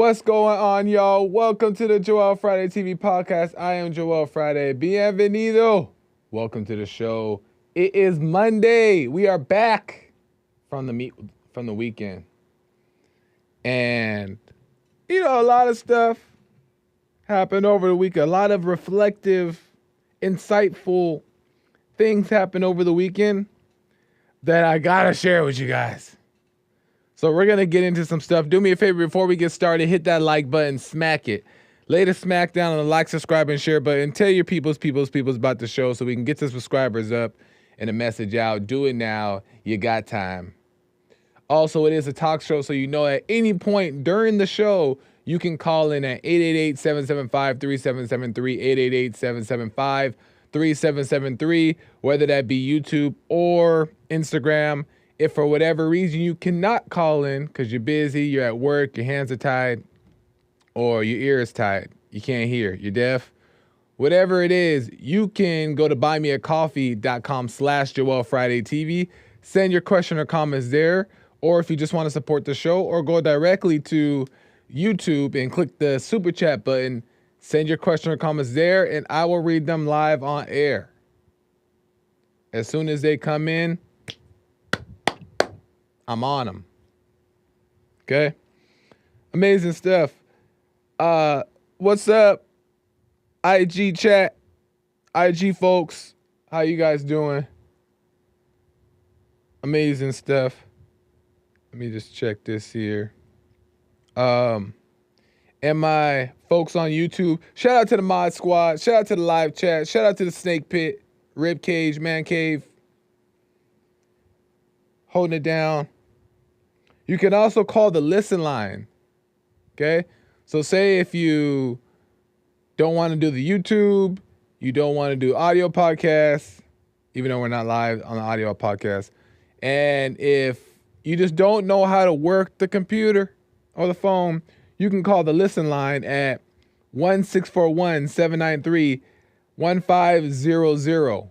What's going on, y'all? Welcome to the Joel Friday TV podcast. I am Joel Friday. Bienvenido. Welcome to the show. It is Monday. We are back from the weekend. And, a lot of stuff happened over the weekend. A lot of reflective, insightful things happened over the weekend that I gotta share with you guys. So we're going to get into some stuff. Do me a favor before we get started. Hit that like button. Smack it. Lay the smack down on the like, subscribe, and share button. Tell your peoples about the show so we can get the subscribers up and the message out. Do it now. You got time. Also, it is a talk show, so at any point during the show, you can call in at 888-775-3773, 888-775-3773, whether that be YouTube or Instagram. If for whatever reason you cannot call in because you're busy, you're at work, your hands are tied, or your ear is tied, you can't hear, you're deaf, whatever it is, you can go to buymeacoffee.com/JoelFridayTV, send your question or comments there, or if you just want to support the show, or go directly to YouTube and click the super chat button, send your question or comments there, and I will read them live on air. As soon as they come in, I'm on them. Okay? Amazing stuff. What's up? IG chat. IG folks. How you guys doing? Amazing stuff. Let me just check this here. And my folks on YouTube, shout out to the Mod Squad. Shout out to the live chat. Shout out to the Snake Pit, Rib Cage, Man Cave. Holding it down. You can also call the listen line. Okay? So say if you don't want to do the YouTube, you don't want to do audio podcasts, even though we're not live on the audio podcast, and if you just don't know how to work the computer or the phone, you can call the listen line at 1-641-793-1500.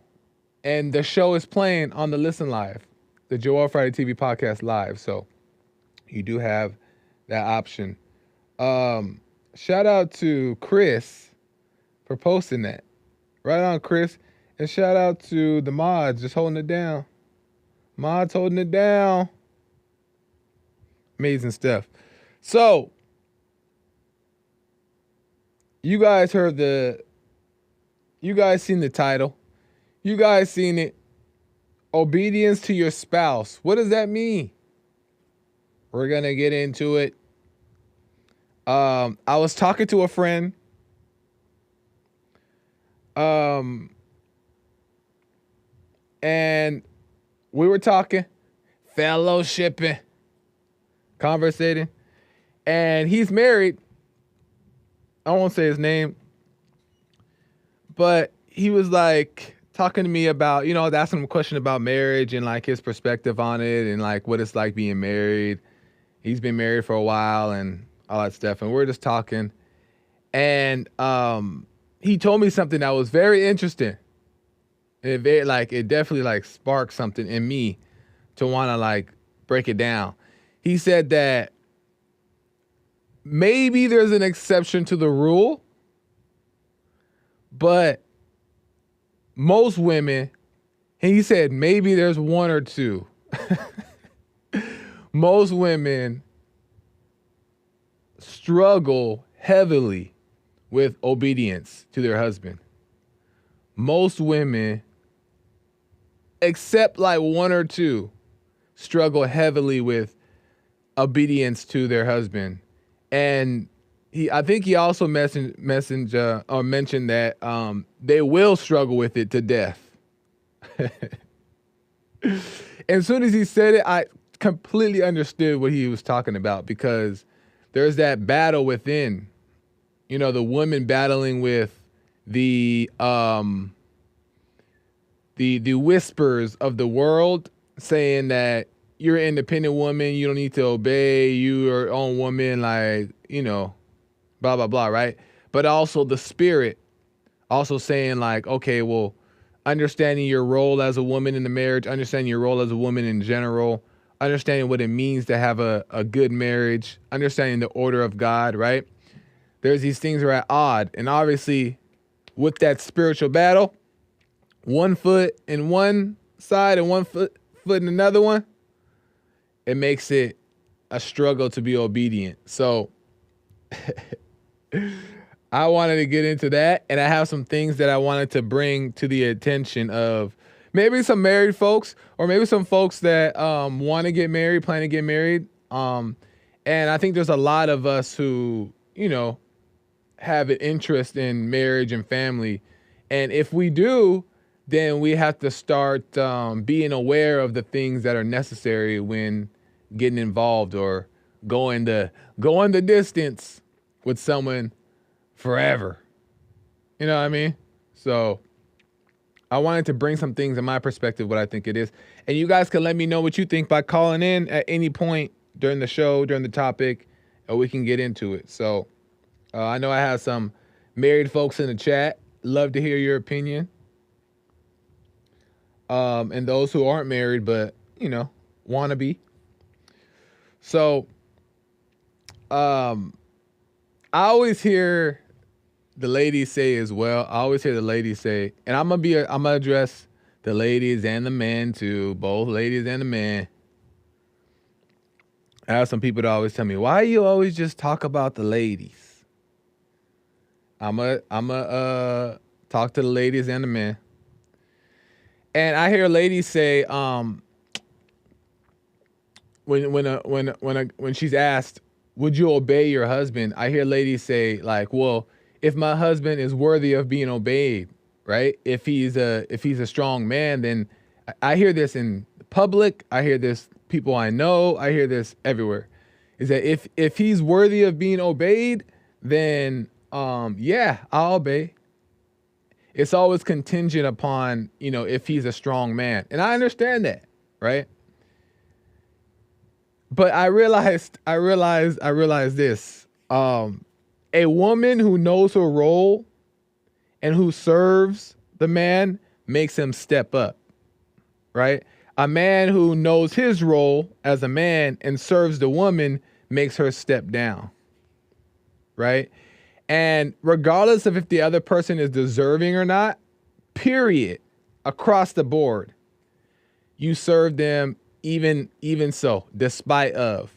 And the show is playing on the Listen Live, the Joel Friday TV podcast live. So you do have that option. Shout out to Chris for posting that. Right on, Chris. And shout out to the mods just holding it down. Mods holding it down. Amazing stuff. So, you guys seen the title. You guys seen it. Obedience to your spouse. What does that mean? We're going to get into it. I was talking to a friend. And we were talking, fellowshipping, conversating. And he's married. I won't say his name. But he was like talking to me about, asking him a question about marriage and like his perspective on it and like what it's like being married. He's been married for a while and all that stuff. And we're just talking. And he told me something that was very interesting. It definitely sparked something in me to want to break it down. He said that maybe there's an exception to the rule, but most women, and he said maybe there's one or two. Most women struggle heavily with obedience to their husband. Most women, except one or two, struggle heavily with obedience to their husband. And I think he also mentioned that they will struggle with it to death. As soon as he said it, I completely understood what he was talking about, because there's that battle within, the woman battling with the whispers of the world saying that you're an independent woman, you don't need to obey, you're your own woman, blah, blah, blah, right? But also the spirit also saying okay, well, understanding your role as a woman in the marriage, understanding your role as a woman in general, understanding what it means to have a good marriage, understanding the order of God, right? There's these things are at odd. And obviously, with that spiritual battle, 1 foot in one side and 1 foot in another one, it makes it a struggle to be obedient. So I wanted to get into that, and I have some things that I wanted to bring to the attention of maybe some married folks, or maybe some folks that want to get married, plan to get married. And I think there's a lot of us who, have an interest in marriage and family. And if we do, then we have to start being aware of the things that are necessary when getting involved or going the distance with someone forever. You know what I mean? So I wanted to bring some things in my perspective, what I think it is. And you guys can let me know what you think by calling in at any point during the show, during the topic, and we can get into it. So I know I have some married folks in the chat. Love to hear your opinion. And those who aren't married, but, want to be. So I always hear the ladies say as well. I always hear the ladies say, and I'm gonna address the ladies and the men too, both ladies and the men. I have some people that always tell me, why you always just talk about the ladies? I'm a talk to the ladies and the men. And I hear ladies say, when she's asked, would you obey your husband? I hear ladies say, like, well, if my husband is worthy of being obeyed, right? If he's a strong man, then I hear this in public. I hear this people I know. I hear this everywhere. Is that if he's worthy of being obeyed, then yeah, I'll obey. It's always contingent upon, if he's a strong man. And I understand that, right? But I realized this. A woman who knows her role and who serves the man makes him step up, right? A man who knows his role as a man and serves the woman makes her step down, right? And regardless of if the other person is deserving or not, period, across the board, you serve them even so, despite of.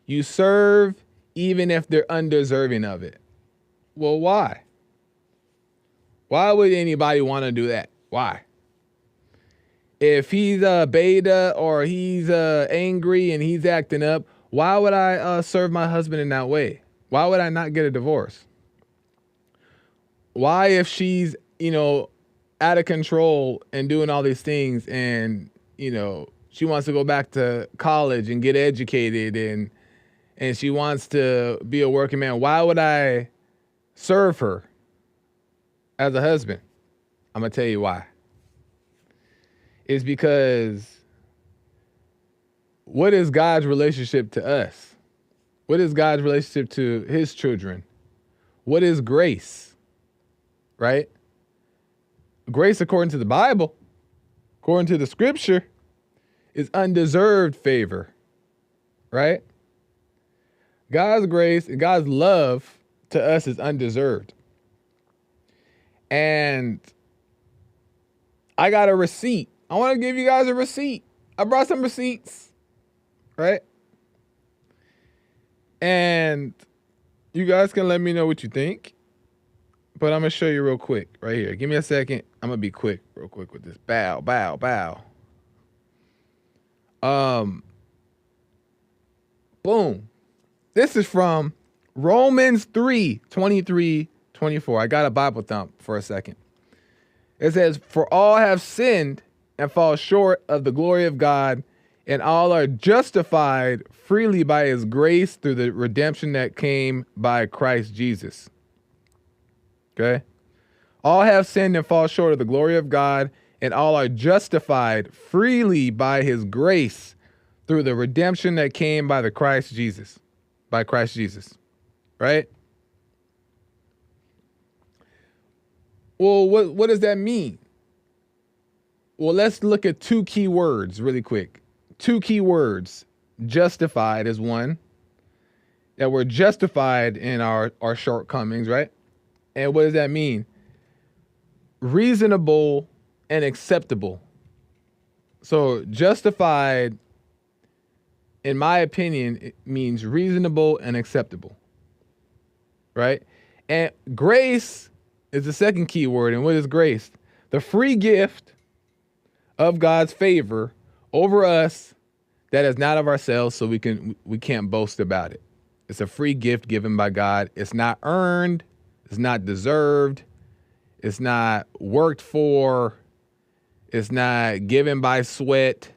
You serve even if they're undeserving of it. Well, why? Why would anybody want to do that? Why? If he's a beta or he's angry and he's acting up, why would I serve my husband in that way? Why would I not get a divorce? Why, if she's, out of control and doing all these things and, she wants to go back to college and get educated and she wants to be a working man, why would I serve her as a husband? I'm going to tell you why. It's because what is God's relationship to us? What is God's relationship to his children? What is grace? Right? Grace, according to the Bible, according to the scripture, is undeserved favor. Right? God's grace and God's love to us is undeserved. And I got a receipt. I want to give you guys a receipt. I brought some receipts. Right? And you guys can let me know what you think. But I'm going to show you real quick right here. Give me a second. I'm going to be real quick with this. Bow. Boom. This is from Romans 3:23-24. I got a Bible thump for a second. It says, for all have sinned and fall short of the glory of God, and all are justified freely by his grace through the redemption that came by Christ Jesus. Okay? All have sinned and fall short of the glory of God, and all are justified freely by his grace through the redemption that came by Christ Jesus. By Christ Jesus. Right? Well, what does that mean? Well, let's look at two key words really quick. two key words. Justified is one. That we're justified in our shortcomings, right? And what does that mean? Reasonable and acceptable. So justified, in my opinion, it means reasonable and acceptable, right? And grace is the second key word. And what is grace? The free gift of God's favor over us that is not of ourselves, so we can't boast about it. It's a free gift given by God. It's not earned. It's not deserved. It's not worked for. It's not given by sweat.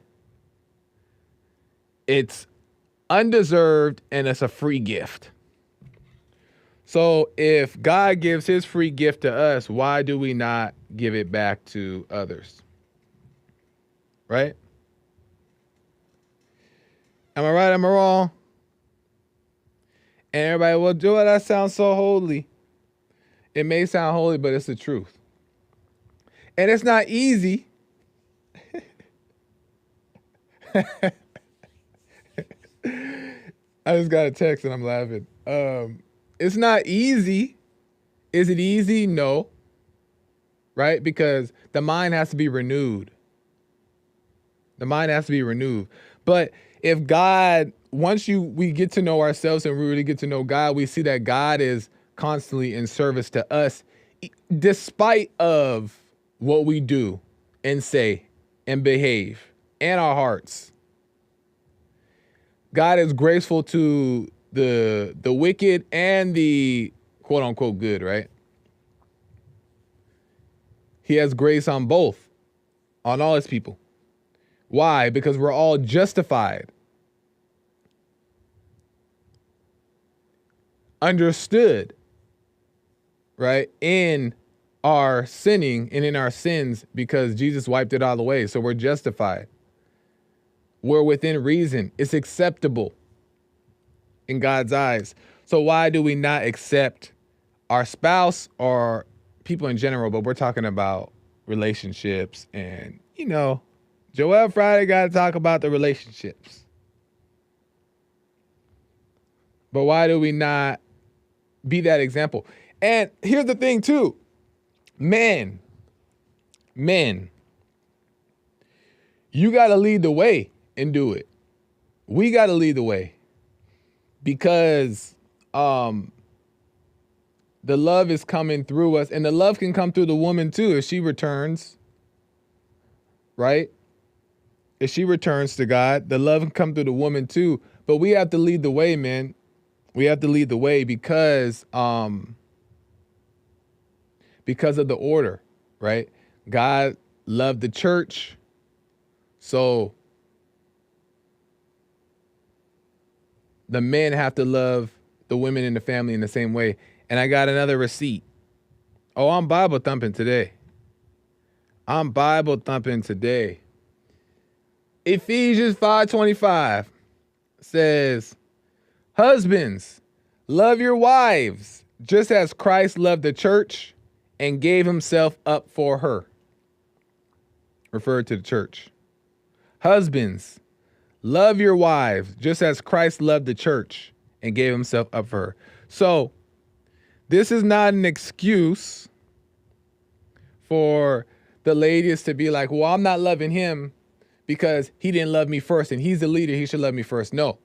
It's undeserved, and it's a free gift. So if God gives his free gift to us, why do we not give it back to others? Right? Am I right? Am I wrong? And everybody, well, Joel, that sounds so holy. It may sound holy, but it's the truth. And it's not easy. I just got a text and I'm laughing. It's not easy. Is it easy? No. Right? Because the mind has to be renewed. The mind has to be renewed. But if God, once we get to know ourselves and we really get to know God, we see that God is constantly in service to us, despite of what we do and say and behave and our hearts. God is graceful to the wicked and the quote unquote good, right? He has grace on both, on all his people. Why? Because we're all justified, understood, right, in our sinning and in our sins, because Jesus wiped it all away. So we're justified. We're within reason. It's acceptable in God's eyes. So why do we not accept our spouse or people in general? But we're talking about relationships, and, you know, Joel Friday got to talk about the relationships. But why do we not be that example? And here's the thing too. Men, you got to lead the way and do it. We got to lead the way, because the love is coming through us, and the love can come through the woman too if she returns, right? If she returns to God, the love can come through the woman too. But we have to lead the way, man. We have to lead the way because of the order, right? God loved the church. So the men have to love the women in the family in the same way. And I got another receipt. Oh, I'm Bible thumping today. Ephesians 5:25 says, husbands, love your wives, just as Christ loved the church and gave himself up for her. Referred to the church. Husbands, love your wives, just as Christ loved the church and gave himself up for her. So this is not an excuse for the ladies to be like, well, I'm not loving him because he didn't love me first and he's the leader, he should love me first. No.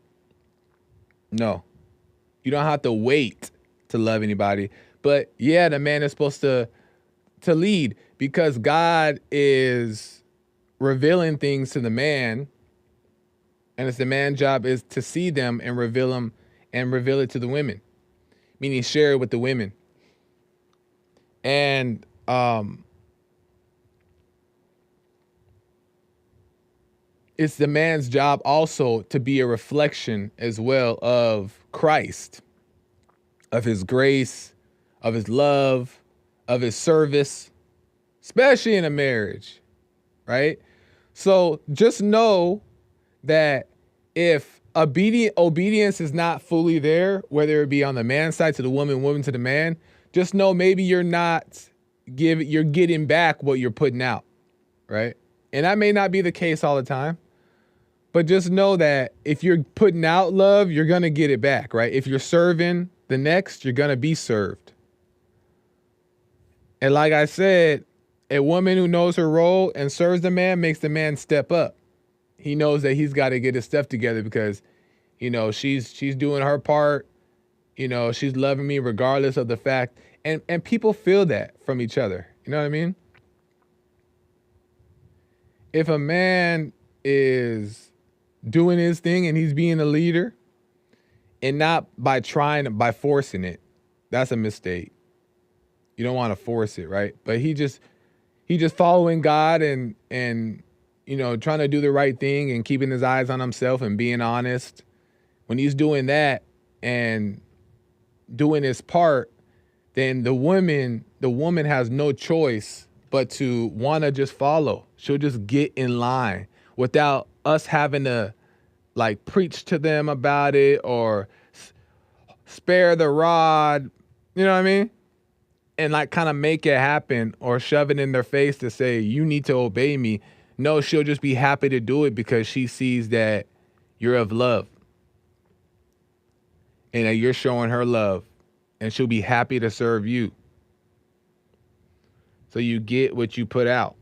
You don't have to wait to love anybody. But yeah, the man is supposed to lead, because God is revealing things to the man, and it's the man's job is to see them and reveal them and reveal it to the women, meaning share it with the women. And it's the man's job also to be a reflection as well of Christ, of his grace, of his love, of his service, especially in a marriage, right? So just know that if obedience is not fully there, whether it be on the man's side to the woman to the man, just know maybe you're getting back what you're putting out, right? And that may not be the case all the time, But just know that if you're putting out love, you're going to get it back, right? If you're serving the next, you're going to be served. And like I said, a woman who knows her role and serves the man makes the man step up. He knows that he's got to get his stuff together because, she's doing her part. She's loving me regardless of the fact. And people feel that from each other. You know what I mean? If a man is doing his thing and he's being a leader and not by forcing it, that's a mistake. You don't want to force it, right? But he just following God and trying to do the right thing and keeping his eyes on himself and being honest. When he's doing that and doing his part, then the woman has no choice but to want to just follow. She'll just get in line without us having to preach to them about it or spare the rod. You know what I mean? And kind of make it happen or shove it in their face to say, you need to obey me. No, she'll just be happy to do it because she sees that you're of love and that you're showing her love, and she'll be happy to serve you. So you get what you put out.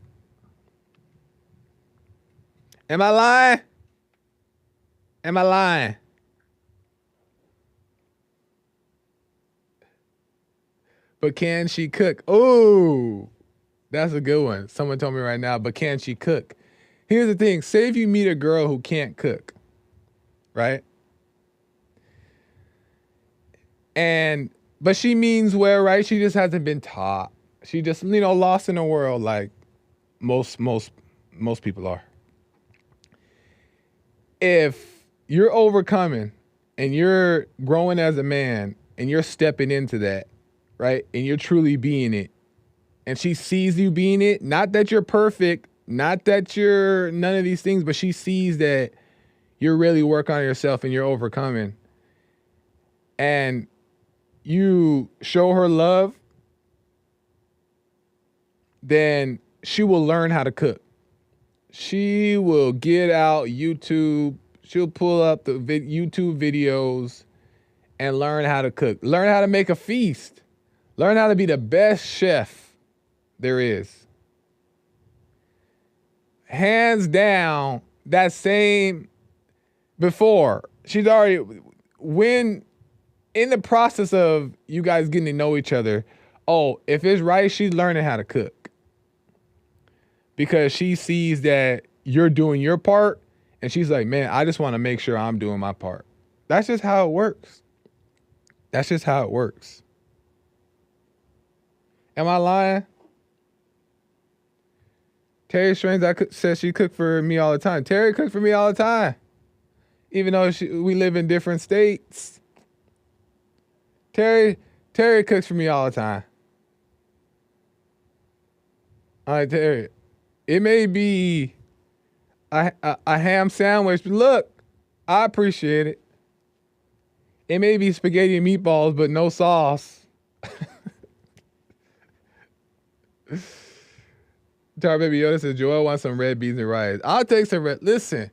Am I lying? Am I lying? But can she cook? Oh, that's a good one. Someone told me right now, but can she cook? Here's the thing. Say if you meet a girl who can't cook, right? But she means well, right? She just hasn't been taught. She just, lost in the world like most people are. If you're overcoming and you're growing as a man and you're stepping into that, right? And you're truly being it. And she sees you being it. Not that you're perfect. Not that you're none of these things. But she sees that you're really working on yourself and you're overcoming. And you show her love. Then she will learn how to cook. She will get out YouTube. She'll pull up the YouTube videos and learn how to cook. Learn how to make a feast. Learn how to be the best chef there is. Hands down, that same before. She's already, when in the process of you guys getting to know each other, if it's right, she's learning how to cook. Because she sees that you're doing your part, and she's like, man, I just want to make sure I'm doing my part. That's just how it works. That's just how it works. Am I lying? Terry Strange says she cooked for me all the time. Terry cooked for me all the time. Even though we live in different states. Terry cooks for me all the time. All right, Terry. It may be a ham sandwich, but look, I appreciate it. It may be spaghetti and meatballs, but no sauce. Tar Baby Yoda says, Joel wants some red beans and rice. I'll take some red. Listen,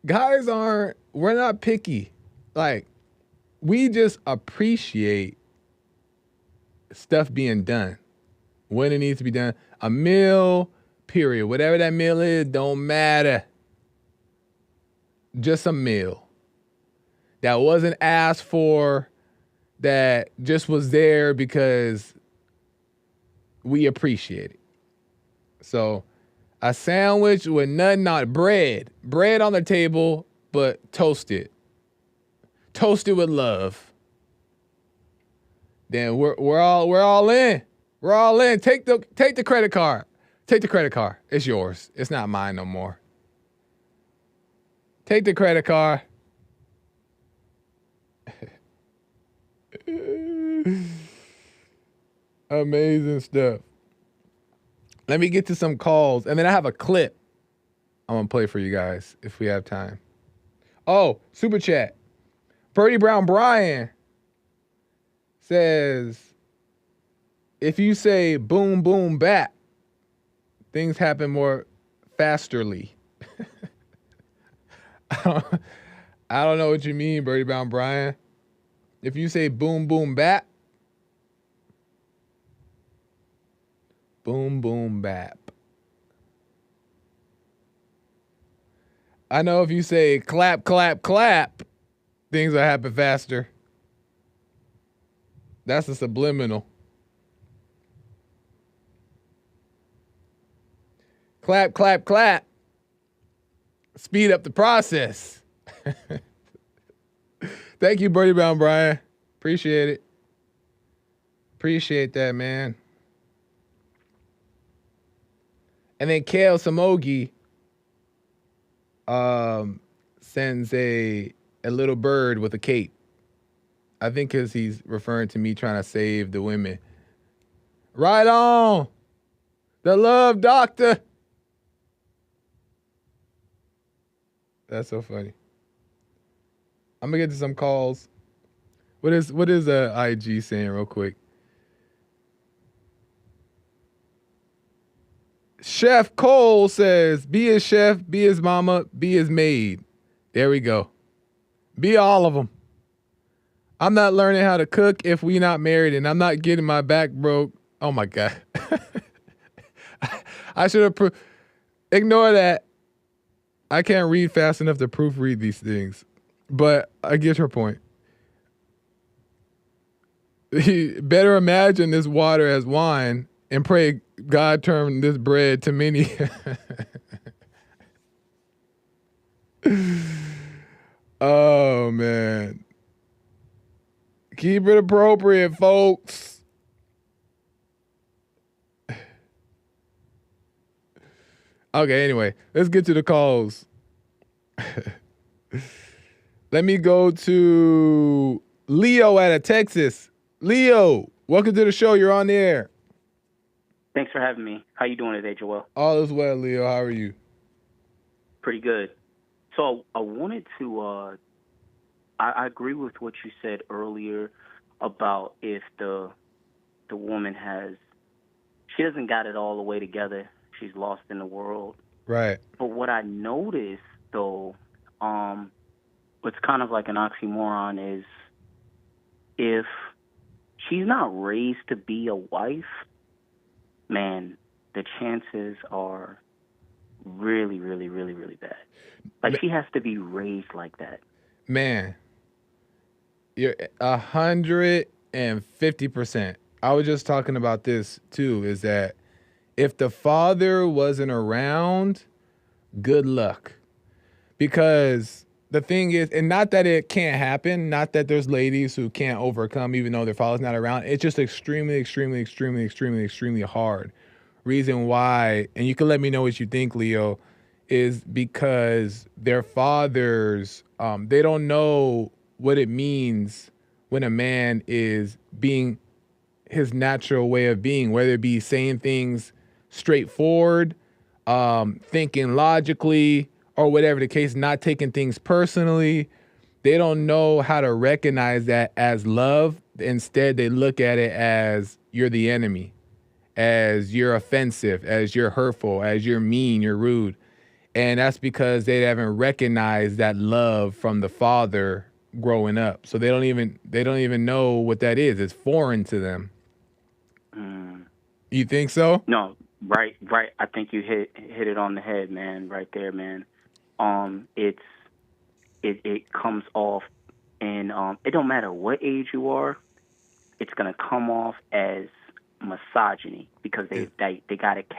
guys we're not picky. We just appreciate stuff being done when it needs to be done. A meal, period. Whatever that meal is, don't matter. Just a meal that wasn't asked for, that just was there because we appreciate it. So a sandwich with nothing on it. Bread on the table, but toasted. Toasted with love. Then we're all in. We're all in. Take the credit card. Take the credit card. It's yours. It's not mine no more. Take the credit card. Amazing stuff. Let me get to some calls, and then I have a clip I'm going to play for you guys if we have time. Oh, super chat. Birdie Brown Brian says, if you say boom, boom, bap, things happen more fasterly. I don't know what you mean, Birdie Bound Brian. If you say boom, boom, bap, boom, boom, bap. I know if you say clap, clap, clap, things will happen faster. That's a subliminal. Clap, clap, clap. Speed up the process. Thank you, Birdie Bound Brian. Appreciate it. Appreciate that, man. And then Kale Samogi sends a little bird with a cape. I think because he's referring to me trying to save the women. Right on. The love doctor. That's so funny. I'm gonna get to some calls. What is IG saying real quick? Chef Cole says, be his chef, be his mama, be his maid. There we go. Be all of them. I'm not learning how to cook if we not married, and I'm not getting my back broke. Oh my God. I should have ignore that. I can't read fast enough to proofread these things, but I get your point. Better imagine this water as wine and pray God turn this bread to many. Oh, man. Keep it appropriate, folks. Okay, anyway, let's get to the calls. Let me go to Leo out of Texas. Leo, welcome to the show. You're on the air. Thanks for having me. How you doing today, Joel? All is well, Leo. How are you? Pretty good. So I wanted to, I agree with what you said earlier about if the woman she doesn't got it all the way together. She's lost in the world. Right. But what I noticed, though, what's kind of like an oxymoron is if she's not raised to be a wife, man, the chances are really, really, really, really bad. Like, she has to be raised like that. Man, you're 150%. I was just talking about this, too, is that if the father wasn't around, good luck. Because the thing is, and not that it can't happen, not that there's ladies who can't overcome even though their father's not around. It's just extremely, extremely, extremely, extremely, extremely hard. Reason why, and you can let me know what you think, Leo, is because their fathers, they don't know what it means when a man is being his natural way of being, whether it be saying things straightforward, thinking logically, or whatever the case, not taking things personally. They don't know how to recognize that as love. Instead, they look at it as you're the enemy, as you're offensive, as you're hurtful, as you're mean, you're rude. And that's because they haven't recognized that love from the father growing up. So they don't even know what that is. It's foreign to them. You think so? No, right. I think you hit it on the head, man. Right there, man. It comes off, and it don't matter what age you are, it's gonna come off as misogyny because they got it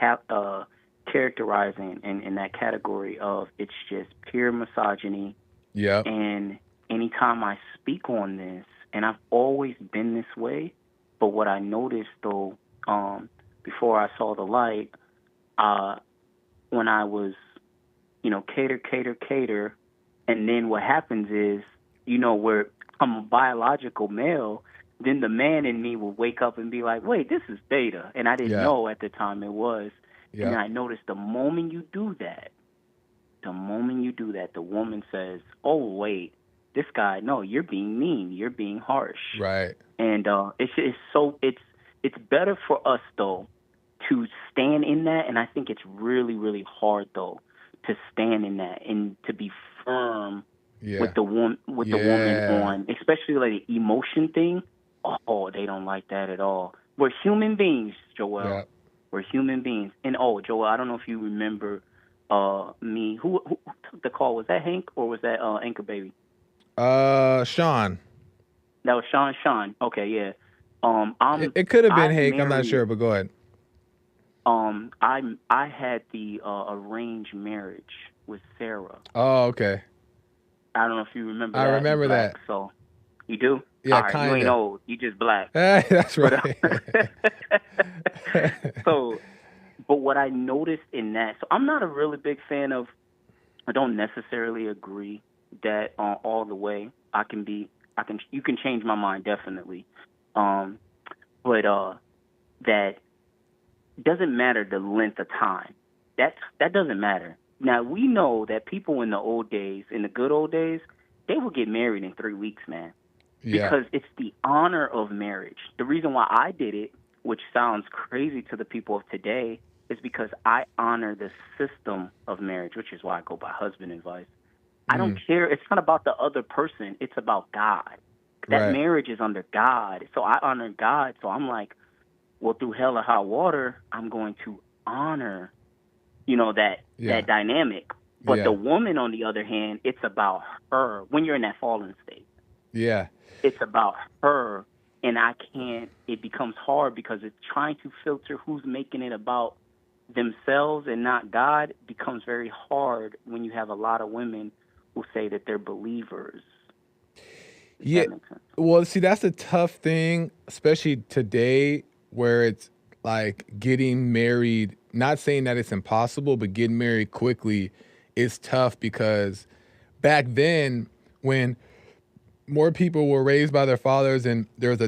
characterizing in that category of it's just pure misogyny. Yeah. And anytime I speak on this, and I've always been this way, but what I noticed though, before I saw the light, when I was, cater, and then what happens is, where I'm a biological male, then the man in me will wake up and be like, wait, this is beta. And I didn't know at the time it was. Yeah. And I noticed the moment you do that, the woman says, oh, wait, this guy, no, you're being mean. You're being harsh. Right. And it's better for us, though, to stand in that. And I think it's really, really hard, though, to stand in that and to be firm Yeah. with the woman on, especially like the emotion thing. Oh, they don't like that at all. We're human beings, Joel. Yeah. We're human beings. And Joel, I don't know if you remember me. Who took the call? Was that Hank or was that Anchor Baby? Sean. That was Sean. Okay, yeah. It could have been I'm Hank. I'm not married. sure, but go ahead. I had the arranged marriage with Sarah. Oh, okay. I don't know if you remember I that. remember You're black, that. So you do? Yeah, all right, kind you of. ain't old. You just black. That's right. But what I noticed in that, so I'm not a really big fan of. I don't necessarily agree that all the way. You can change my mind definitely, but that doesn't matter the length of time. That doesn't matter. Now we know that people in the old days, in the good old days, they would get married in 3 weeks, man. Yeah. Because it's the honor of marriage. The reason why I did it, which sounds crazy to the people of today, is because I honor the system of marriage, which is why I go by husband advice. I don't care. It's not about the other person. It's about God. That Right. marriage is under God. So I honor God. So I'm like, well, through hell or high water, I'm going to honor, that dynamic. But the woman, on the other hand, it's about her. When you're in that fallen state. Yeah. It's about her, and it becomes hard because it's trying to filter who's making it about themselves and not God. It becomes very hard when you have a lot of women who say that they're believers. Yeah. That makes sense. Well, see, that's a tough thing, especially today where it's like getting married, not saying that it's impossible, but getting married quickly is tough because back then when more people were raised by their fathers and there's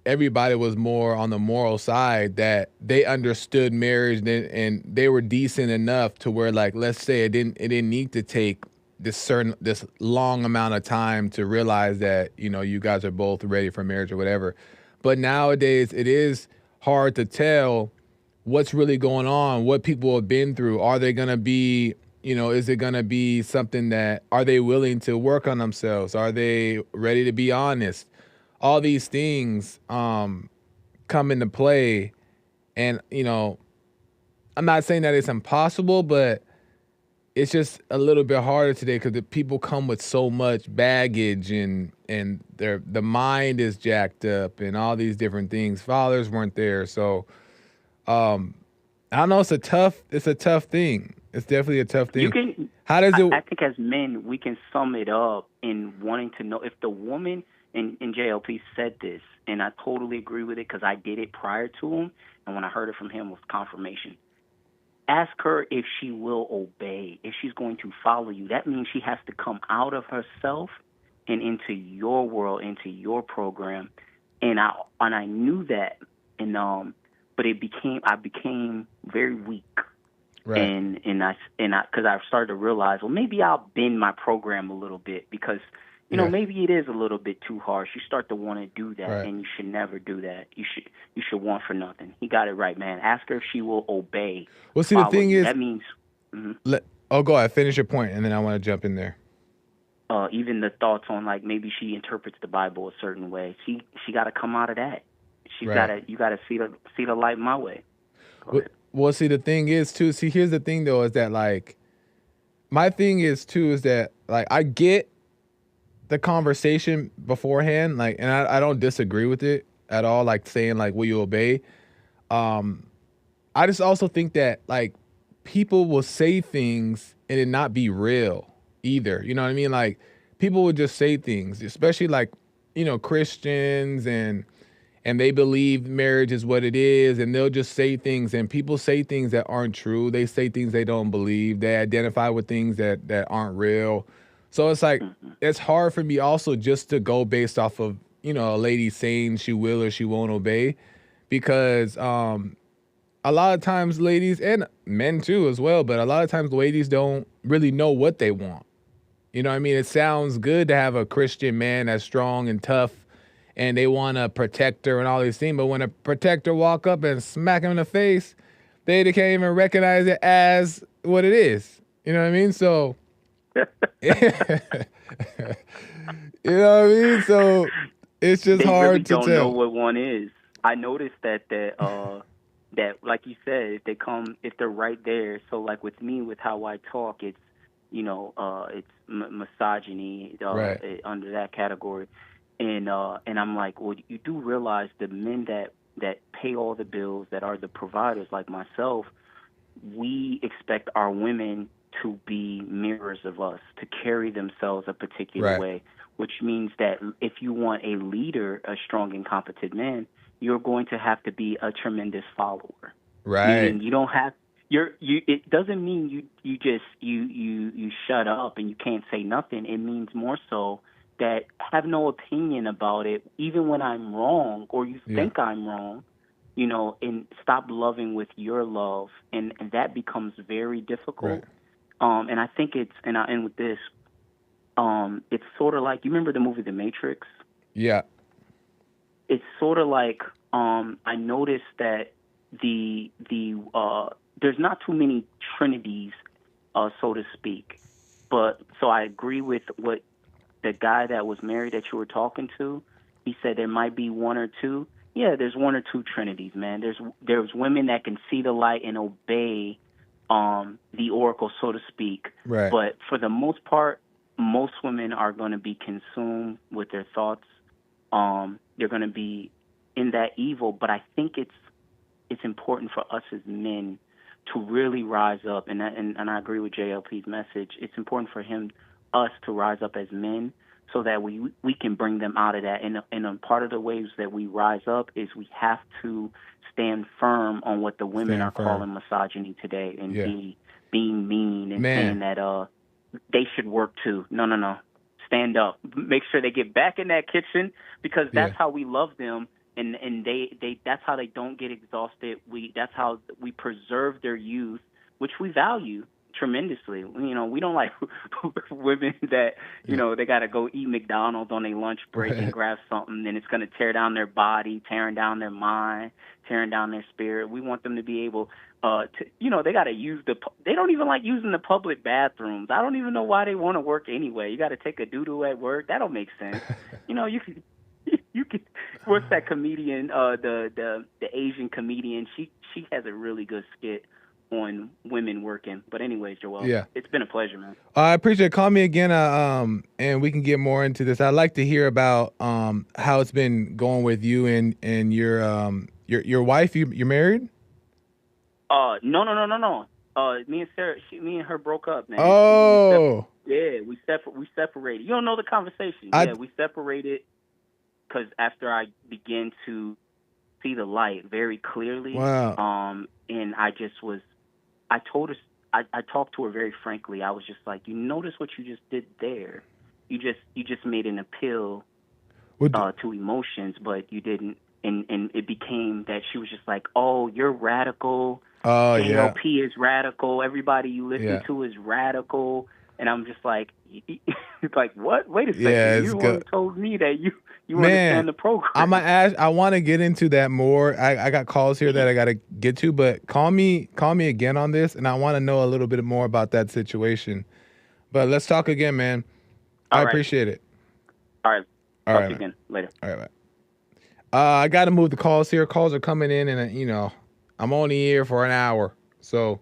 everybody was more on the moral side that they understood marriage and they were decent enough to where, like, let's say it didn't need to take this long amount of time to realize that, you guys are both ready for marriage or whatever. But nowadays it is hard to tell what's really going on, what people have been through. Are they going to be, is it going to be something that, are they willing to work on themselves? Are they ready to be honest? All these things come into play. And, I'm not saying that it's impossible, but it's just a little bit harder today because the people come with so much baggage and the mind is jacked up and all these different things. Fathers weren't there. So I don't know, it's a tough thing. It's definitely a tough thing. How does it? I think as men, we can sum it up in wanting to know if the woman, and JLP said this, and I totally agree with it because I did it prior to him, and when I heard it from him, it was confirmation. Ask her if she will obey, if she's going to follow you. That means she has to come out of herself and into your world, into your program. And I knew that, but I became very weak. Right. And because I started to realize, well, maybe I'll bend my program a little bit because, maybe it is a little bit too harsh. You start to want to do that, right. And you should never do that. You should want for nothing. He got it right, man. Ask her if she will obey. Well, see, the thing is, that means. Mm-hmm. Go ahead, finish your point, and then I want to jump in there. Even the thoughts on like maybe she interprets the Bible a certain way. She got to come out of that. You got to see the light my way. Well, see, the thing is too. See, here's the thing though, is that like, my thing is too, is that like I get the conversation beforehand, like, and I don't disagree with it at all. Like saying like, will you obey? I just also think that like people will say things and it not be real either. You know what I mean? Like people would just say things, especially like, Christians and they believe marriage is what it is, and they'll just say things, and people say things that aren't true. They say things they don't believe. They identify with things that aren't real. So it's like, it's hard for me also just to go based off of, a lady saying she will or she won't obey, because a lot of times ladies, and men too as well, but a lot of times ladies don't really know what they want. You know what I mean? It sounds good to have a Christian man that's strong and tough, and they want to protect her and all these things. But when a protector walk up and smack him in the face, they can't even recognize it as what it is. You know what I mean? So You know what I mean? So it's just They really hard to don't know tell. what one is. I noticed that like you said, if they're right there. So like with me, with how I talk, it's it's misogyny Right. under that category, and I'm like, well, you do realize the men that pay all the bills, that are the providers, like myself, we expect our women to be mirrors of us, to carry themselves a particular Right. way, which means that if you want a leader, a strong and competent man, you're going to have to be a tremendous follower. Right. Meaning you don't have it doesn't mean you shut up and you can't say nothing. It means more so that have no opinion about it, even when I'm wrong or you Yeah. think I'm wrong, and stop loving with your love, and that becomes very Right. difficult. And I think and I end with this. It's sort of like, you remember the movie The Matrix? Yeah. It's sort of like, I noticed that there's not too many trinities, so to speak. But so I agree with what the guy that was married that you were talking to. He said there might be one or two. Yeah, there's one or two trinities, man. There's women that can see the light and obey the oracle, so to speak. Right. But for the most part, most women are going to be consumed with their thoughts. They're going to be in that evil. But I think it's important for us as men to really rise up, and I agree with JLP's message. It's important for us to rise up as men, so that we can bring them out of that. And part of the ways that we rise up is we have to stand firm on what the women are calling misogyny today, and being mean and saying that they should work too. No. Stand up. Make sure they get back in that kitchen, because that's how we love them. And they that's how they don't get exhausted. That's how we preserve their youth, which we value tremendously. We don't like women that, they got to go eat McDonald's on their lunch break and grab something, and it's going to tear down their body, tearing down their mind, tearing down their spirit. We want them to be able they got to they don't even like using the public bathrooms. I don't even know why they want to work anyway. You got to take a doo-doo at work. That don't make sense. You can. What's that comedian? The Asian comedian. She has a really good skit on women working. But anyways, Joel, it's been a pleasure, man. I appreciate it. Call me again, and we can get more into this. I'd like to hear about how it's been going with you and your wife. You're married? No. Me and Sarah, me and her broke up, man. Oh. We separated. You don't know the conversation. We separated because after I began to see the light very clearly. Wow. And I told her, I talked to her very frankly. I was just like, you notice what you just did there? You just made an appeal to emotions, but you didn't. And it became that she was just like, oh, you're radical. Oh, JLP is radical. Everybody you listen to is radical. And I'm just like, like what? Wait a second. Yeah, You're the one who told me that you understand the program. I want to get into that more. I got calls here that I got to get to, but call me again on this, and I want to know a little bit more about that situation. But let's talk again, man. I appreciate it. All right. Talk to you again later. All right. I got to move the calls here. Calls are coming in, and I'm only here for an hour, so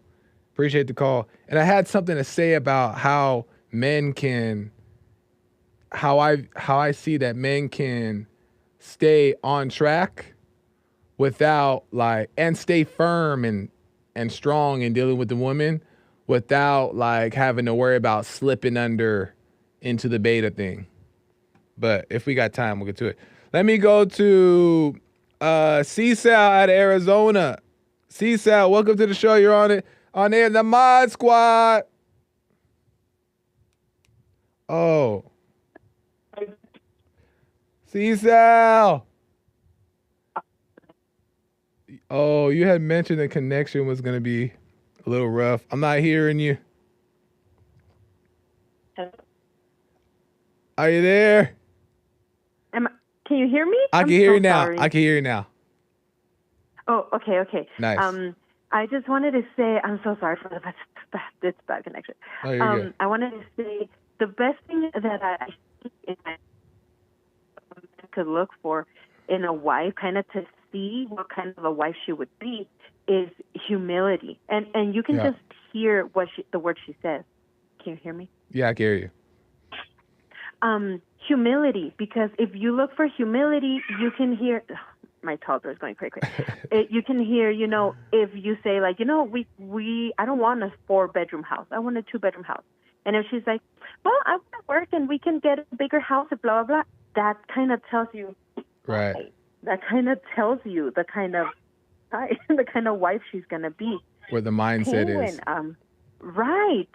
appreciate the call. And I had something to say about how men can, how I see that men can stay on track without and stay firm and strong in dealing with the woman without having to worry about slipping into the beta thing. But if we got time, we'll get to it. Let me go to C-Sal out of Arizona. C-Sal, welcome to the show. You're on air, the Mod Squad. Oh. C-Sal. Oh, you had mentioned the connection was going to be a little rough. I'm not hearing you. Are you there? Can you hear me? I can hear you now. I can hear you now. Oh, okay. Nice. I just wanted to say I'm so sorry for the it's bad connection. Oh, you're good. I wanted to say the best thing that I think I could look for in a wife, kind of to see what kind of a wife she would be, is humility. And you can just hear the word she says. Can you hear me? Yeah, I can hear you. Humility, because if you look for humility, you can hear. My toddler is going crazy. You can hear, if you say like, I don't want a 4-bedroom house. I want a 2-bedroom house. And if she's like, well, I want to work and we can get a bigger house, blah, blah, blah. That kind of tells you. Right. That kind of tells you the kind of wife she's going to be. Where the mindset is. Right.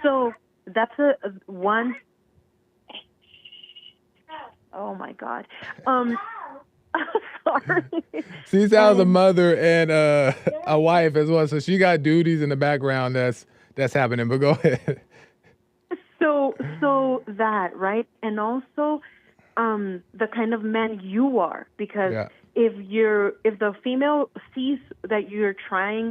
So that's one. Oh my God. Sorry. She's a mother and a wife as well, so she got duties in the background that's happening. But go ahead. So that, right, and also the kind of man you are, because if the female sees that you're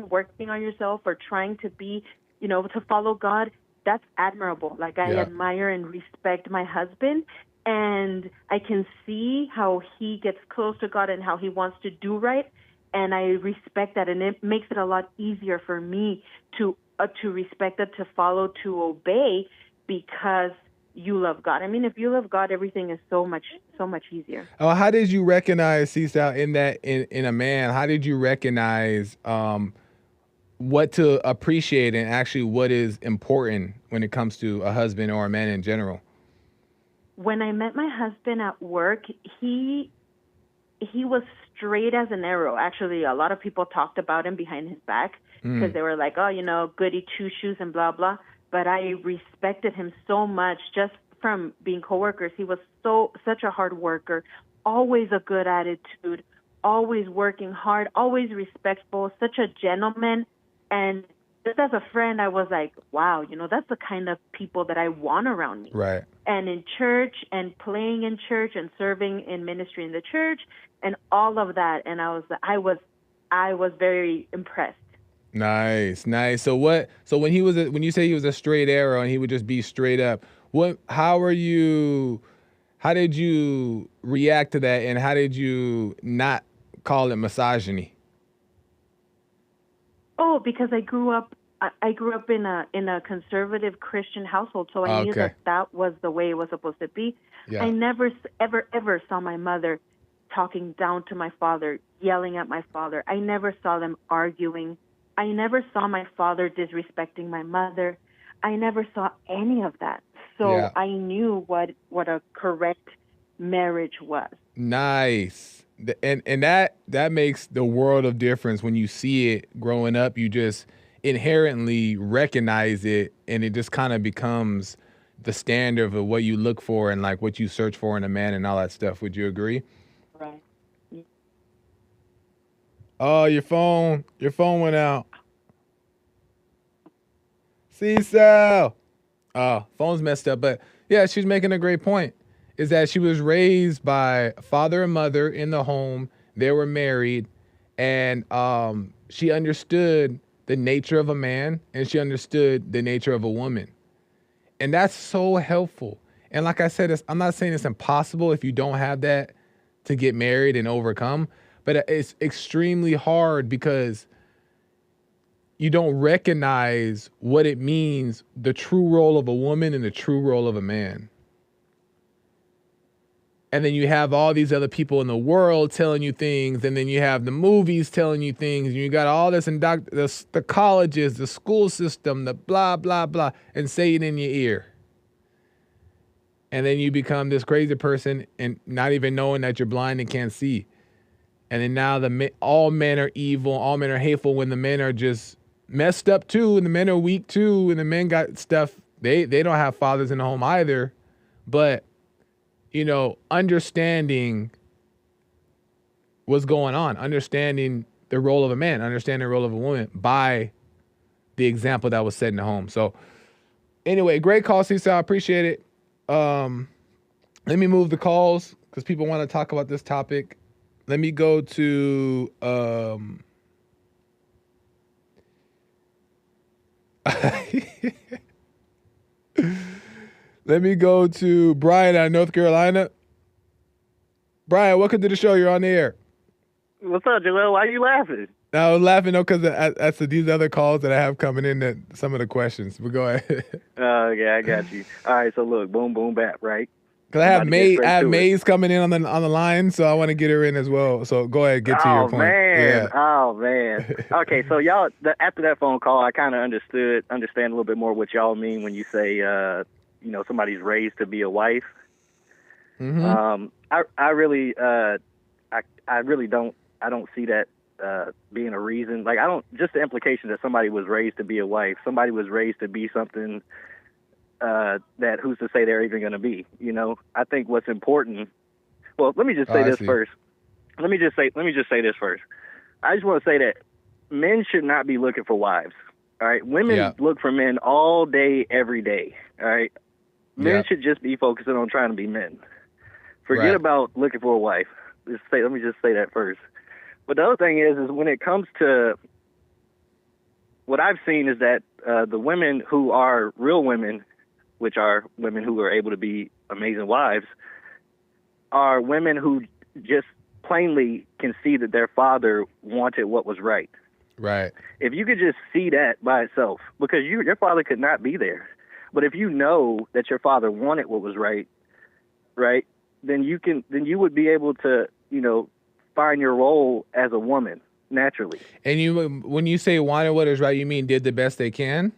working on yourself or trying to be, to follow God, that's admirable. Like I admire and respect my husband. And I can see how he gets close to God and how he wants to do right, and I respect that, and it makes it a lot easier for me to respect that, to follow, to obey, because you love God. I mean, if you love God, everything is so much easier. Oh, how did you recognize, Cecil, in a man? How did you recognize what to appreciate and actually what is important when it comes to a husband or a man in general? When I met my husband at work, he was straight as an arrow. Actually, a lot of people talked about him behind his back because they were like, oh, goody two-shoes and blah, blah. But I respected him so much just from being coworkers. He was such a hard worker, always a good attitude, always working hard, always respectful, such a gentleman. And just as a friend, I was like, wow, that's the kind of people that I want around me. Right. And in church and playing in church and serving in ministry in the church and all of that. And I was very impressed. Nice. So when you say he was a straight arrow and he would just be straight up, how did you react to that, and how did you not call it misogyny? Oh, because I grew up in a conservative Christian household, so I knew that was the way it was supposed to be. Yeah. I never ever saw my mother talking down to my father, yelling at my father. I never saw them arguing. I never saw my father disrespecting my mother. I never saw any of that. So I knew what a correct marriage was. Nice. And that makes the world of difference when you see it growing up. You just inherently recognize it, and it just kind of becomes the standard of what you look for and like what you search for in a man and all that stuff. Would you agree? Right. Yeah. Oh, your phone went out. Cecil. Oh, phone's messed up. But yeah, she's making a great point. Is that she was raised by father and mother in the home. They were married, and she understood the nature of a man, and she understood the nature of a woman. And that's so helpful. And like I said, I'm not saying it's impossible if you don't have that to get married and overcome, but it's extremely hard because you don't recognize what it means, the true role of a woman and the true role of a man. And then you have all these other people in the world telling you things, and then you have the movies telling you things, and you got all this the colleges, the school system, the blah, blah, blah, and say it in your ear. And then you become this crazy person and not even knowing that you're blind and can't see. And then now all men are evil, all men are hateful, when the men are just messed up too, and the men are weak too, and the men got stuff. They don't have fathers in the home either. But understanding what's going on, understanding the role of a man, understanding the role of a woman by the example that was set in the home. So anyway, great call, Cecil. I appreciate it. Let me move the calls because people want to talk about this topic. Let me go to Let me go to Brian out of North Carolina. Brian, welcome to the show. You're on the air. What's up, Joel? Why are you laughing? I was laughing because that's these other calls that I have coming in, that some of the questions. But go ahead. Yeah, I got you. All right, so look, boom, boom, bap, right? Because I have Maze coming in on the line, so I want to get her in as well. So go ahead, get to your point. Man. Yeah. Oh man. Okay, so y'all, after that phone call, I kind of understand a little bit more what y'all mean when you say, somebody's raised to be a wife. Mm-hmm. I really don't see that being a reason. Like, I don't, just the implication that somebody was raised to be a wife, somebody was raised to be something that who's to say they're even going to be, I think what's important. Well, let me just say this first. Let me just say this first. I just want to say that men should not be looking for wives. All right. Women look for men all day, every day. All right. Men should just be focusing on trying to be men. Forget about looking for a wife. Let me just say that first. But the other thing is when it comes to what I've seen is that the women who are real women, which are women who are able to be amazing wives, are women who just plainly can see that their father wanted what was right. Right. If you could just see that by itself, because your father could not be there, but if you know that your father wanted what was right, then you would be able to, find your role as a woman naturally. And when you say wanted what is right, you mean did the best they can?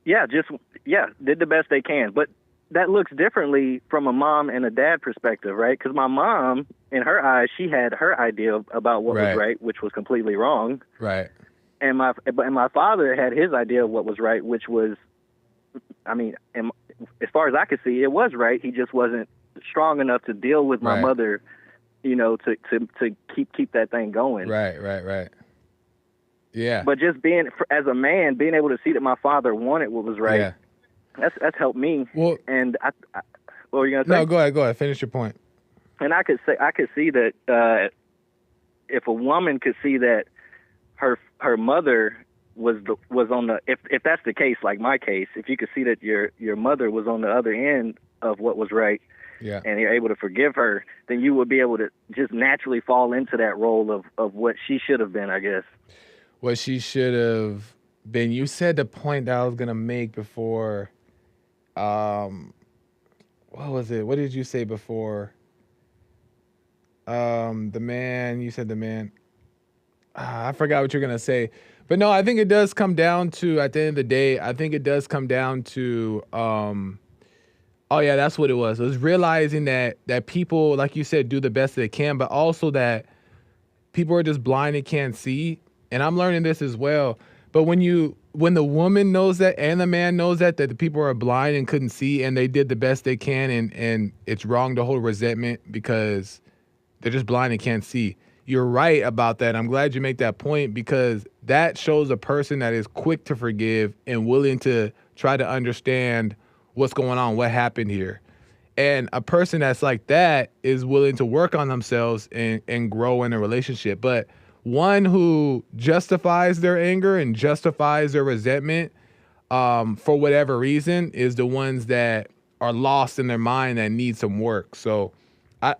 Yeah, did the best they can. But that looks differently from a mom and a dad perspective, right? Because my mom, in her eyes, she had her idea about what was right, which was completely wrong. Right. And my father had his idea of what was right, which was, as far as I could see, it was right. He just wasn't strong enough to deal with my mother, to keep that thing going. Right. Yeah. But just as a man, being able to see that my father wanted what was right, that's helped me. Well, and what were you gonna say? No, go ahead. Finish your point. And I could see that if a woman could see that her mother was on the, if that's the case, like my case, if you could see that your mother was on the other end of what was right, and you're able to forgive her, then you would be able to just naturally fall into that role of what she should have been, I guess. What she should have been. You said the point that I was gonna make before. What was it? What did you say before? The man. You said the man. I forgot what you're gonna say. But no, I think it does come down to, at the end of the day, I think it does come down to, that's what it was. It was realizing that people, like you said, do the best they can, but also that people are just blind and can't see. And I'm learning this as well. But when the woman knows that and the man knows that the people are blind and couldn't see and they did the best they can, and it's wrong to hold resentment because they're just blind and can't see. You're right about that. I'm glad you make that point, because that shows a person that is quick to forgive and willing to try to understand what's going on, what happened here. And a person that's like that is willing to work on themselves and grow in a relationship. But one who justifies their anger and justifies their resentment for whatever reason is the ones that are lost in their mind that need some work. So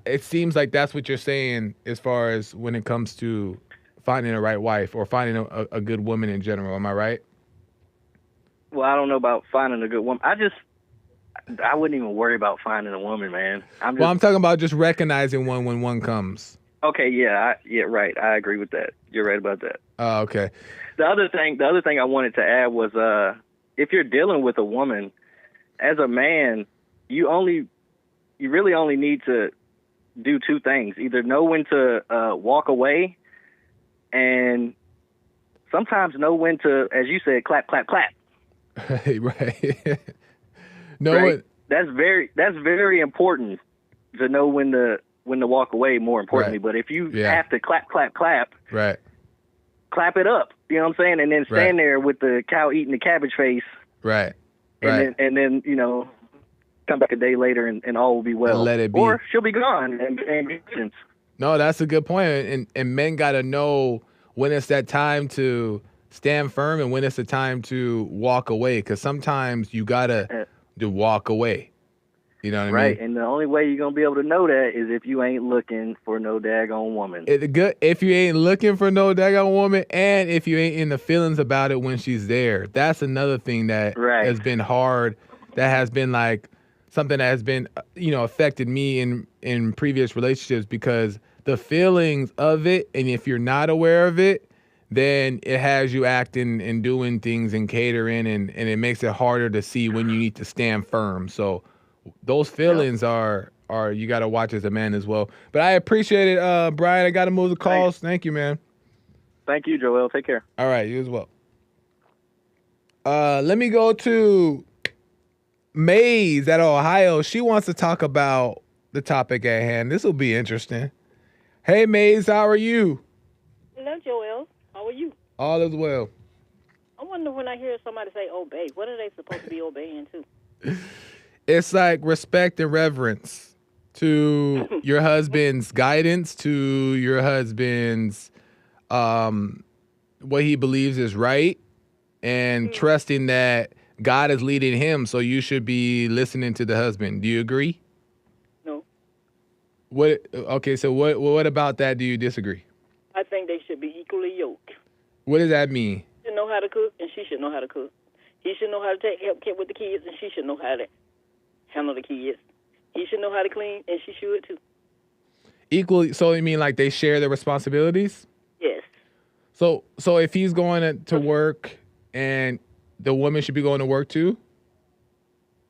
it seems like that's what you're saying as far as when it comes to finding a right wife or finding a good woman in general. Am I right? Well, I don't know about finding a good woman. I wouldn't even worry about finding a woman, man. I'm talking about just recognizing one when one comes. Okay, right. I agree with that. You're right about that. Oh, okay. The other thing I wanted to add was, if you're dealing with a woman, as a man, you really only need to do two things: either know when to walk away, and sometimes know when to, as you said, clap, clap, clap. Right. No, right? That's very important to know when to walk away. More importantly, but if you have to clap, clap, clap, right, clap it up. You know what I'm saying? And then stand there with the cow eating the cabbage face. Right. And then come back a day later and all will be well. And let it be. Or she'll be gone. And no, that's a good point. And men got to know when it's that time to stand firm and when it's the time to walk away. Because sometimes you gotta walk away. You know what I mean? Right, and the only way you're gonna be able to know that is if you ain't looking for no daggone woman. If you ain't looking for no daggone woman, and if you ain't in the feelings about it when she's there. That's another thing that has been hard. That has been like something that has been, affected me in previous relationships because the feelings of it, and if you're not aware of it, then it has you acting and doing things and catering, and it makes it harder to see when you need to stand firm. So those feelings are you got to watch as a man as well. But I appreciate it, Brian. I got to move the calls. Thank you, man. Thank you, Joel. Take care. All right, you as well. Let me go to Maze at Ohio. She wants to talk about the topic at hand. This will be interesting. Hey, Maze, how are you? Hello, Joel. How are you? All is well. I wonder when I hear somebody say obey, what are they supposed to be obeying to? It's like respect and reverence to your husband's guidance, to your husband's what he believes is right, and trusting that God is leading him, so you should be listening to the husband. Do you agree? No. Okay, so what about that do you disagree? I think they should be equally yoked. What does that mean? He should know how to cook, and she should know how to cook. He should know how to help with the kids, and she should know how to handle the kids. He should know how to clean, and she should too. Equally, so you mean like they share their responsibilities? Yes. So if he's going to work, and the woman should be going to work too?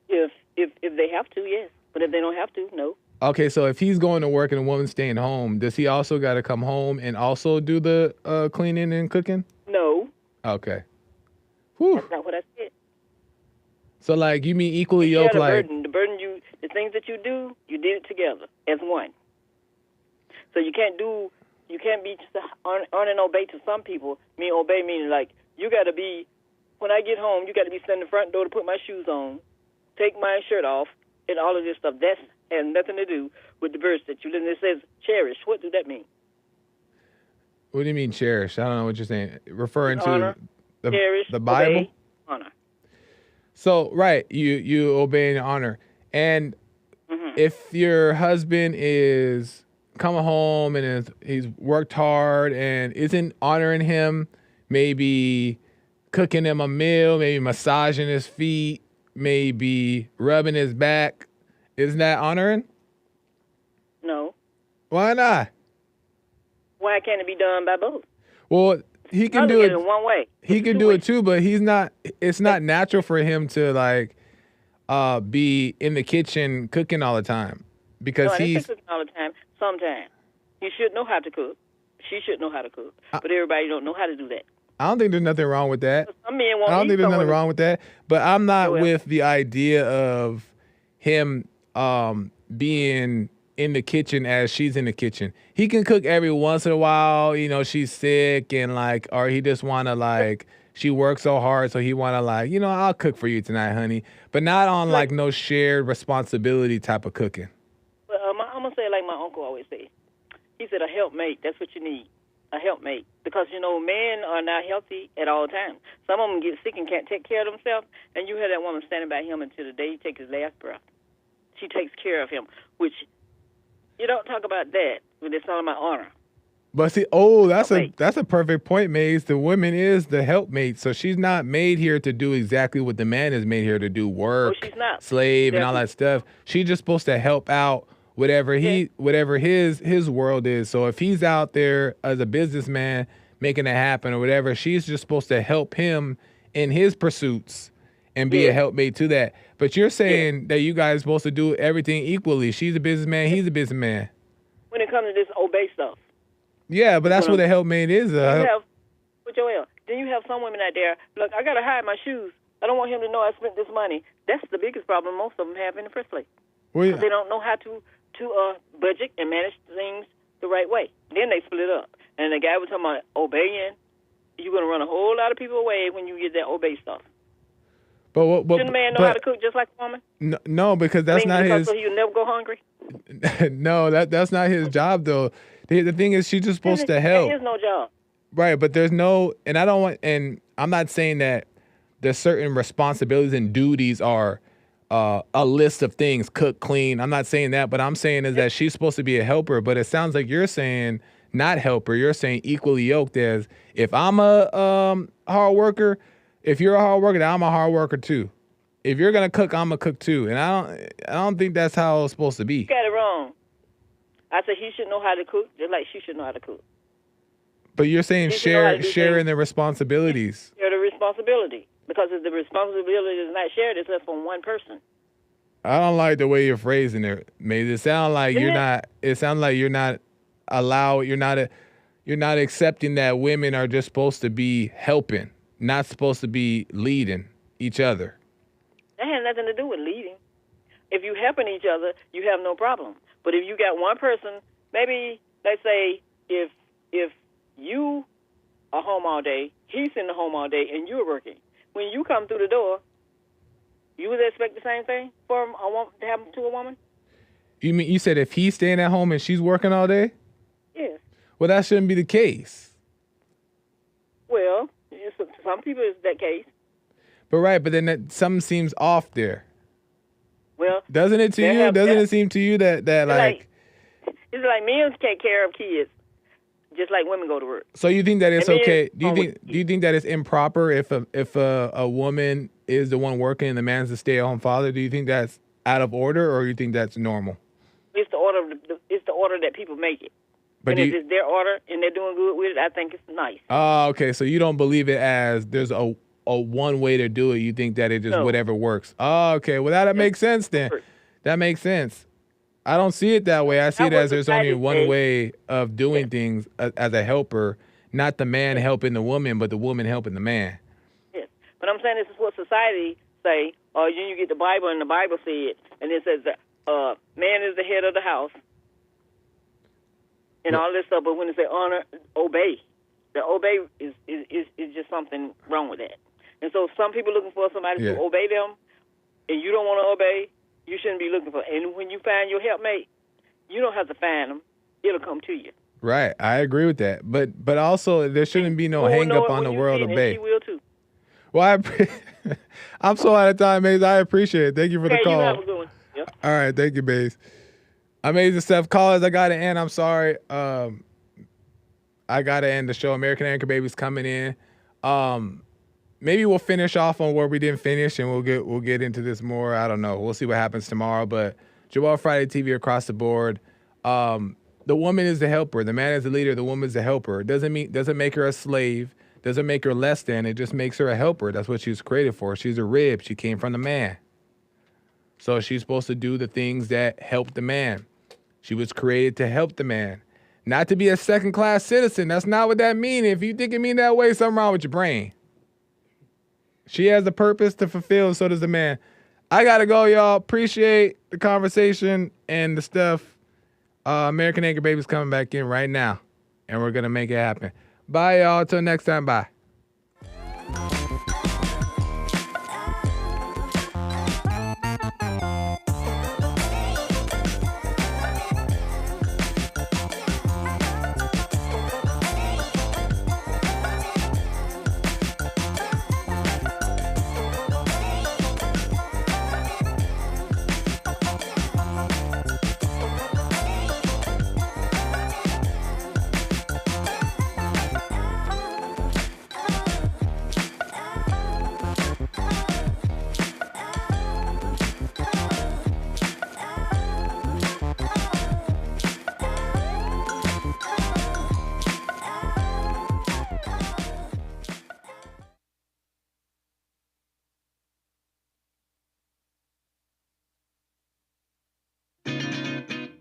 If they have to, yes. But if they don't have to, no. Okay, so if he's going to work and the woman's staying home, does he also got to come home and also do the cleaning and cooking? No. Okay. Whew. That's not what I said. So, like, you mean equally yoked, like... The burden, the things that you do, you did it together as one. So you can't be just on and obey to some people. Obey meaning, like, you got to be, when I get home, you got to be standing in the front door to put my shoes on, take my shirt off, and all of this stuff. That has nothing to do with the verse that you live in. It says cherish. What does that mean? What do you mean cherish? I don't know what you're saying. Referring honor, to cherish, the Bible? Obey, honor. So, right, you obey and honor. And if your husband is coming home and he's worked hard and isn't honoring him, maybe cooking him a meal, maybe massaging his feet, maybe rubbing his back, isn't that honoring? No. Why not? Why can't it be done by both? Well, he can do it in one way. He can do it too, but it's not natural for him to like be in the kitchen cooking all the time because he's cooking all the time. Sometimes he should know how to cook. She should know how to cook, but everybody don't know how to do that. I don't think there's nothing wrong with that. Some men won't. I don't think there's nothing wrong with that, but I'm not with the idea of him being in the kitchen as she's in the kitchen. He can cook every once in a while, she's sick and like, or he just want to like, she works so hard. So he want to like, I'll cook for you tonight, honey, but not on like no shared responsibility type of cooking. Well, I'm going to say like my uncle always say, he said a helpmate, that's what you need, a helpmate. Because, men are not healthy at all times. Some of them get sick and can't take care of themselves, and you have that woman standing by him until the day he takes his last breath. She takes care of him, which you don't talk about that when it's all about honor. But see, that's a perfect point, Maze. The woman is the helpmate, so she's not made here to do exactly what the man is made here to do, work, she's not. Slave, and all that stuff. She's just supposed to help out whatever his world is. So if he's out there as a businessman making it happen or whatever, she's just supposed to help him in his pursuits and be a helpmate to that. But you're saying that you guys are supposed to do everything equally. She's a businessman, he's a businessman. When it comes to this obey stuff. Yeah, but that's what a helpmate is. Joel, then you have some women out there, look, I got to hide my shoes. I don't want him to know I spent this money. That's the biggest problem most of them have in the first place. Because they don't know how to budget and manage things the right way. Then they split up. And the guy was talking about obeying. You're going to run a whole lot of people away when you get that obey stuff. But shouldn't a man know how to cook just like a woman? No, because that's not his. So he'll never go hungry? No, that's not his job, though. The thing is, she's just supposed to help. That is no job. Right, but there's no, and I don't want, and I'm not saying that there's certain responsibilities and duties are a list of things, cook, clean. I'm not saying that, but I'm saying is that she's supposed to be a helper, but it sounds like you're saying not helper. You're saying equally yoked as if I'm a hard worker, if you're a hard worker, then I'm a hard worker too. If you're gonna cook, I'm gonna cook too. And I don't think that's how it's supposed to be. You got it wrong. I said he should know how to cook, just like she should know how to cook. But you're saying sharing the responsibilities. Share the responsibility. Because if the responsibility is not shared, it's left on one person. I don't like the way you're phrasing it, Maze. It sounds like you're not accepting that women are just supposed to be helping, not supposed to be leading each other. That has nothing to do with leading. If you helping each other, you have no problem. But if you got one person, maybe let's say if you are home all day, he's in the home all day, and you're working. When you come through the door, you would expect the same thing for a woman to happen to a woman? You mean you said if he's staying at home and she's working all day? Yes. Well, that shouldn't be the case. Well, some people it's that case. But then something seems off there. Well, doesn't it to you? Doesn't it seem to you that like it's like men take care of kids just like women go to work. So you think that it's okay? Do you think that it's improper if a woman is the one working and the man's the stay-at-home father? Do you think that's out of order, or you think that's normal? It's the order. It's the order that people make it. But if it's their order and they're doing good with it, I think it's nice. Oh, okay. So you don't believe it as there's a one way to do it. You think that it just whatever works. Oh, okay. Well, that makes sense then. That makes sense. I don't see it that way. I see it as there's only one way of doing things as a helper, not the man helping the woman, but the woman helping the man. Yes. But I'm saying this is what society say, or you get the Bible, and the Bible said, and it says that man is the head of the house, and all this stuff. But when it say honor, obey, the obey is just something wrong with that. And so some people looking for somebody to obey them, and you don't want to obey. You shouldn't be looking for. And when you find your helpmate, you don't have to find them; it'll come to you. Right, I agree with that. But also there shouldn't be no hang up on the world obey. She will too. Well, I'm so out of time, Maze. I appreciate it. Thank you for the call. You have a good one. Yep. All right, thank you, Maze. Amazing stuff. Callers, I got to end. I'm sorry. I got to end the show. American Anchor Baby's coming in. Maybe we'll finish off on where we didn't finish, and we'll get into this more. I don't know. We'll see what happens tomorrow. But Joel Friday TV across the board. The woman is the helper. The man is the leader. The woman is the helper. It doesn't make her a slave. Doesn't make her less than. It just makes her a helper. That's what she was created for. She's a rib. She came from the man. So she's supposed to do the things that help the man. She was created to help the man, not to be a second-class citizen. That's not what that means. If you think it mean that way, something wrong with your brain. She has a purpose to fulfill, so does the man. I got to go, y'all. Appreciate the conversation and the stuff. American Anchor Baby's coming back in right now, and we're going to make it happen. Bye, y'all. Till next time. Bye.